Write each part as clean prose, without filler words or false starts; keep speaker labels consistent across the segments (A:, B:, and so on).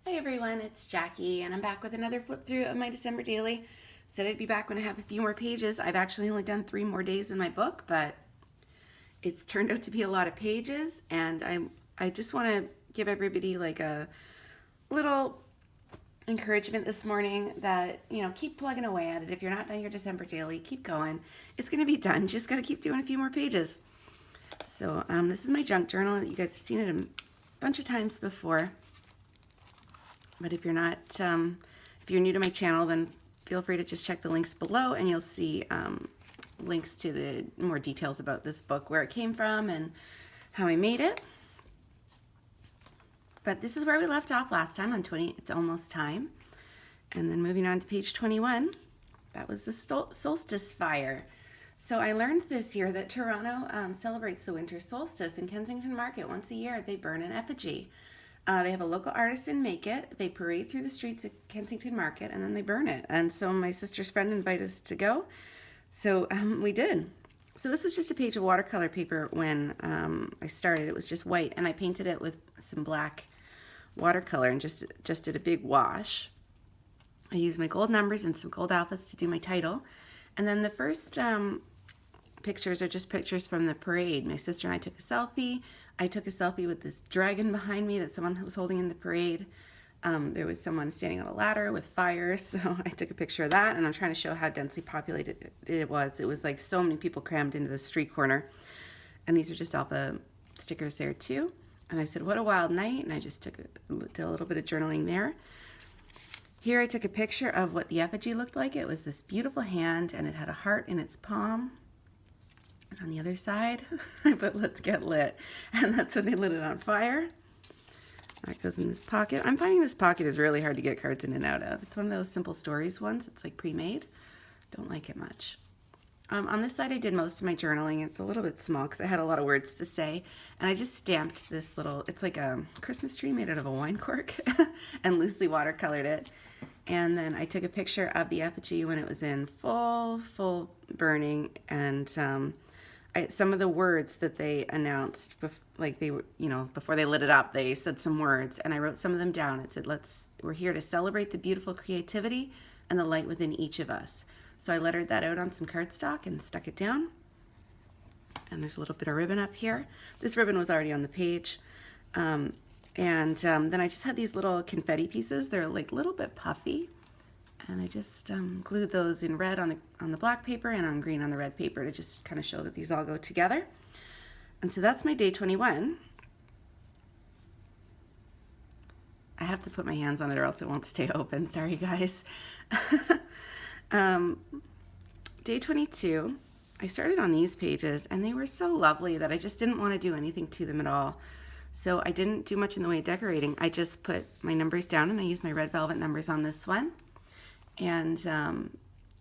A: Hi everyone, it's Jackie and I'm back with another flip through of my December daily. Said I'd be back when I have a few more pages. I've actually only done 3 more days in my book, but it's turned out to be a lot of pages, and I just want to give everybody like a little encouragement this morning that, keep plugging away at it. If you're not done your December daily, keep going. It's going to be done. Just got to keep doing a few more pages. So this is my junk journal. You guys have seen it a bunch of times before. But if you're not, if you're new to my channel, then feel free to just check the links below and you'll see links to the more details about this book, where it came from and how I made it. But this is where we left off last time on 20, It's Almost Time. And then moving on to page 21, that was the solstice fire. So I learned this year that Toronto celebrates the winter solstice. In Kensington Market, once a year, they burn an effigy. They have a local artisan make it. They parade through the streets of Kensington Market and then they burn it. And so my sister's friend invited us to go. So we did. So this is just a page of watercolor paper when I started. It was just white and I painted it with some black watercolor and just did a big wash. I used my gold numbers and some gold alphas to do my title. And then the first pictures are just pictures from the parade. My sister and I took a selfie. I took a selfie with this dragon behind me that someone was holding in the parade. There was someone standing on a ladder with fires, so I took a picture of that, and I'm trying to show how densely populated it was. It was like so many people crammed into the street corner. And these are just alpha stickers there too. And I said, what a wild night, and I just did a little bit of journaling there. Here I took a picture of what the effigy looked like. It was this beautiful hand, and it had a heart in its palm. And on the other side, I put "Let's get lit," and that's when they lit it on fire. That goes in this pocket. I'm finding this pocket is really hard to get cards in and out of. It's one of those simple stories ones. It's like pre-made. Don't like it much. On this side, I did most of my journaling. It's a little bit small because I had a lot of words to say, and I just stamped this little, it's like a Christmas tree made out of a wine cork and loosely watercolored it. And then I took a picture of the effigy when it was in full burning, and some of the words that they announced, like they were, before they lit it up, they said some words, and I wrote some of them down. It said, we're here to celebrate the beautiful creativity and the light within each of us. So I lettered that out on some cardstock and stuck it down. And there's a little bit of ribbon up here. This ribbon was already on the page. Then I just had these little confetti pieces. They're like a little bit puffy. And I just glued those in red on the black paper and on green on the red paper to just kind of show that these all go together. And so that's my day 21. I have to put my hands on it or else it won't stay open. Sorry, guys. Day 22, I started on these pages and they were so lovely that I just didn't want to do anything to them at all. So I didn't do much in the way of decorating. I just put my numbers down and I used my red velvet numbers on this one. And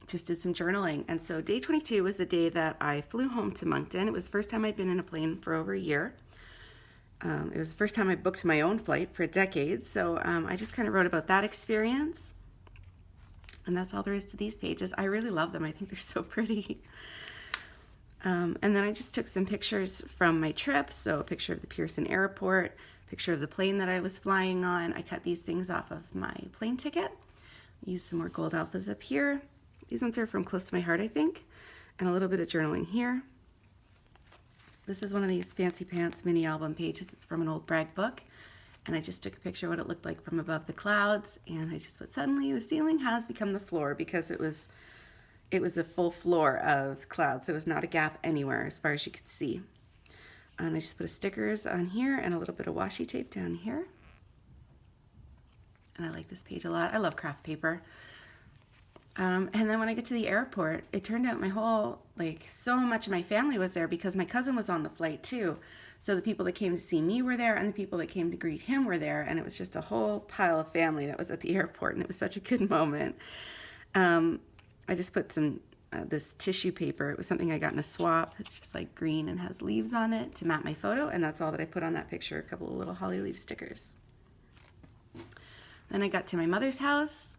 A: just did some journaling. And so day 22 was the day that I flew home to Moncton. It was the first time I'd been in a plane for over a year. It was the first time I booked my own flight for a decade. So I just kind of wrote about that experience. And that's all there is to these pages. I really love them. I think they're so pretty. And then I just took some pictures from my trip. So a picture of the Pearson Airport, a picture of the plane that I was flying on. I cut these things off of my plane ticket. Use some more gold alphas up here. These ones are from Close to My Heart, I think. And a little bit of journaling here. This is one of these fancy pants mini album pages. It's from an old brag book. And I just took a picture of what it looked like from above the clouds. And I just put, suddenly the ceiling has become the floor, because it was a full floor of clouds. There was not a gap anywhere as far as you could see. And I just put stickers on here and a little bit of washi tape down here. And I like this page a lot. I love craft paper. And then when I get to the airport, it turned out so much of my family was there because my cousin was on the flight too. So the people that came to see me were there and the people that came to greet him were there. And it was just a whole pile of family that was at the airport, and it was such a good moment. I just put this tissue paper. It was something I got in a swap. It's just like green and has leaves on it to map my photo. And that's all that I put on that picture, a couple of little holly leaf stickers. Then I got to my mother's house,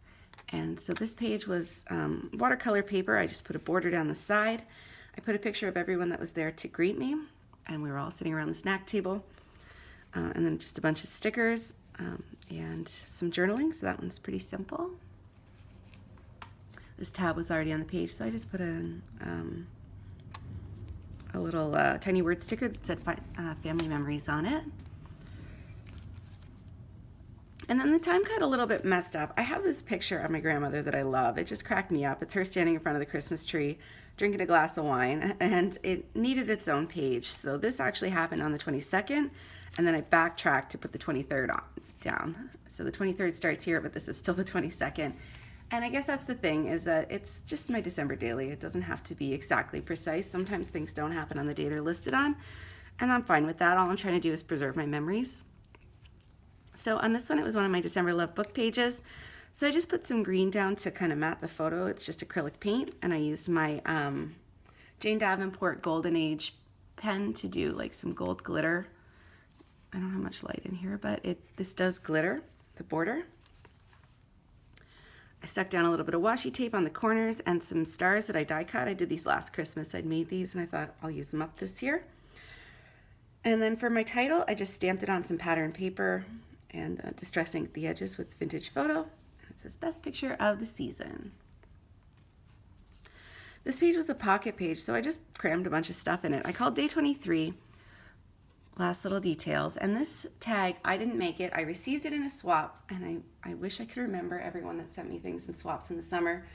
A: and so this page was watercolor paper. I just put a border down the side. I put a picture of everyone that was there to greet me, and we were all sitting around the snack table. And then just a bunch of stickers. and some journaling, so that one's pretty simple. This tab was already on the page, so I just put in a little tiny word sticker that said family memories on it. And then the time got a little bit messed up. I have this picture of my grandmother that I love. It just cracked me up. It's her standing in front of the Christmas tree, drinking a glass of wine, and it needed its own page. So this actually happened on the 22nd, and then I backtracked to put the 23rd down. So the 23rd starts here, but this is still the 22nd. And I guess that's the thing, is that it's just my December daily. It doesn't have to be exactly precise. Sometimes things don't happen on the day they're listed on, and I'm fine with that. All I'm trying to do is preserve my memories. So on this one, it was one of my December Love book pages. So I just put some green down to kind of matte the photo. It's just acrylic paint, and I used my Jane Davenport Golden Age pen to do like some gold glitter. I don't have much light in here, but this does glitter, the border. I stuck down a little bit of washi tape on the corners and some stars that I die cut. I did these last Christmas. I'd made these, and I thought I'll use them up this year. And then for my title, I just stamped it on some pattern paper and distress inked the edges with vintage photo. It says best picture of the season. This page was a pocket page, so I just crammed a bunch of stuff in it. I called day 23 last little details, and this tag, I didn't make it. I received it in a swap, and I wish I could remember everyone that sent me things in swaps in the summer,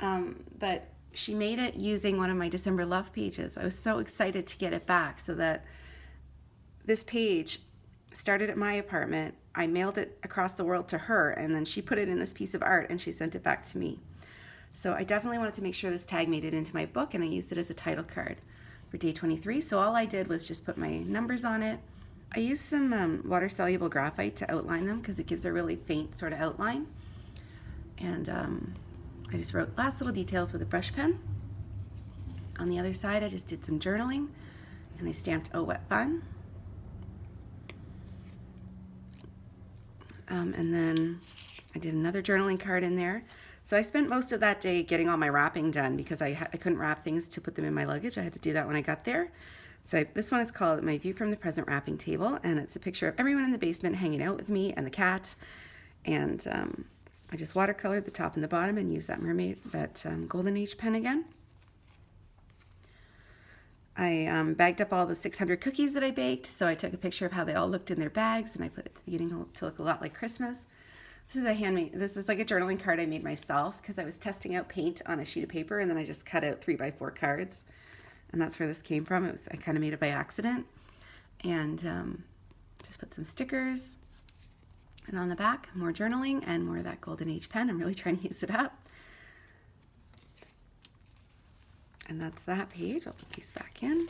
A: but she made it using one of my December Love pages. I was so excited to get it back, so that this page started at my apartment. I mailed it across the world to her, and then she put it in this piece of art and she sent it back to me. So I definitely wanted to make sure this tag made it into my book, and I used it as a title card for day 23. So all I did was just put my numbers on it. I used some water-soluble graphite to outline them because it gives a really faint sort of outline. And I just wrote last little details with a brush pen. On the other side, I just did some journaling, and I stamped "Oh What Fun." And then I did another journaling card in there. So I spent most of that day getting all my wrapping done because I couldn't wrap things to put them in my luggage. I had to do that when I got there. So this one is called My View from the Present Wrapping Table, and it's a picture of everyone in the basement hanging out with me and the cat. And I just watercolored the top and the bottom and used that Golden Age pen again. I bagged up all the 600 cookies that I baked, so I took a picture of how they all looked in their bags, and I put it at the beginning to look a lot like Christmas. This is like a journaling card I made myself because I was testing out paint on a sheet of paper, and then I just cut out 3x4 cards, and that's where this came from. I kind of made it by accident, and just put some stickers, and on the back, more journaling and more of that Golden Age pen. I'm really trying to use it up. And that's that page. I'll put these back in.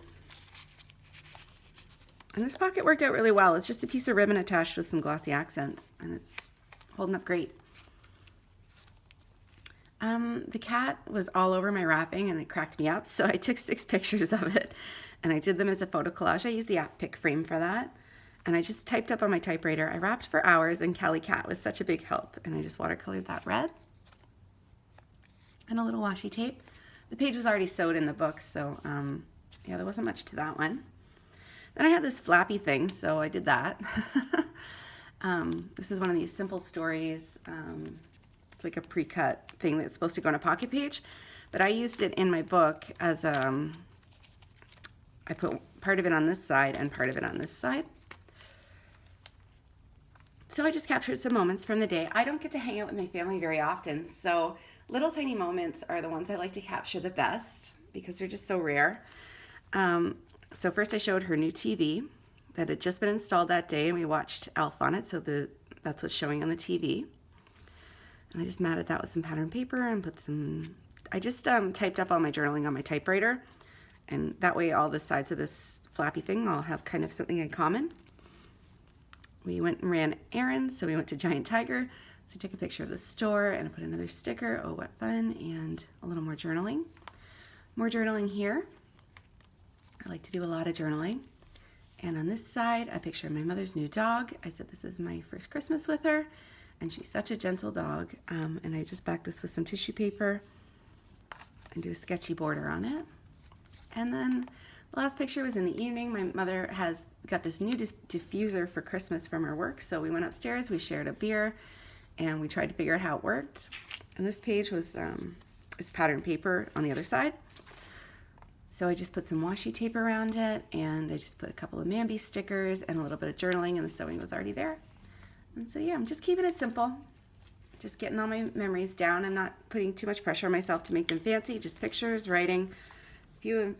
A: And this pocket worked out really well. It's just a piece of ribbon attached with some glossy accents, and it's holding up great. The cat was all over my wrapping, and it cracked me up, so I took 6 pictures of it, and I did them as a photo collage. I used the app Pick Frame for that, and I just typed up on my typewriter. I wrapped for hours, and Callie Cat was such a big help, and I just watercolored that red. And a little washi tape. The page was already sewed in the book, so yeah, there wasn't much to that one. Then I had this flappy thing, so I did that. This is one of these simple stories. It's like a pre-cut thing that's supposed to go on a pocket page, but I used it in my book as I put part of it on this side and part of it on this side. So I just captured some moments from the day. I don't get to hang out with my family very often, so little tiny moments are the ones I like to capture the best because they're just so rare. So first I showed her new TV that had just been installed that day, and we watched Elf on it, so that's what's showing on the TV. And I just matted that with some pattern paper and put some, I just typed up all my journaling on my typewriter, and that way all the sides of this flappy thing all have kind of something in common. We went and ran errands, so we went to Giant Tiger. So I took a picture of the store and I put another sticker, "Oh What Fun," and a little more journaling. More journaling here. I like to do a lot of journaling. And on this side, a picture of my mother's new dog. I said this is my first Christmas with her, and she's such a gentle dog. And I just backed this with some tissue paper and do a sketchy border on it. And then The last picture was in the evening. My mother has got this new diffuser for Christmas from her work, so we went upstairs, we shared a beer, and we tried to figure out how it worked. And this page was pattern paper on the other side. So I just put some washi tape around it, and I just put a couple of Mambi stickers and a little bit of journaling, and the sewing was already there. And so yeah, I'm just keeping it simple. Just getting all my memories down. I'm not putting too much pressure on myself to make them fancy, just pictures, writing, a few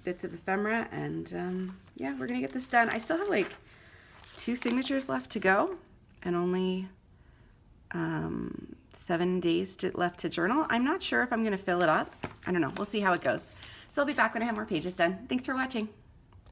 A: bits of ephemera, and yeah, we're gonna get this done. I still have like 2 signatures left to go, and only 7 days left to journal. I'm not sure if I'm gonna fill it up. I don't know, we'll see how it goes. So I'll be back when I have more pages done. Thanks for watching.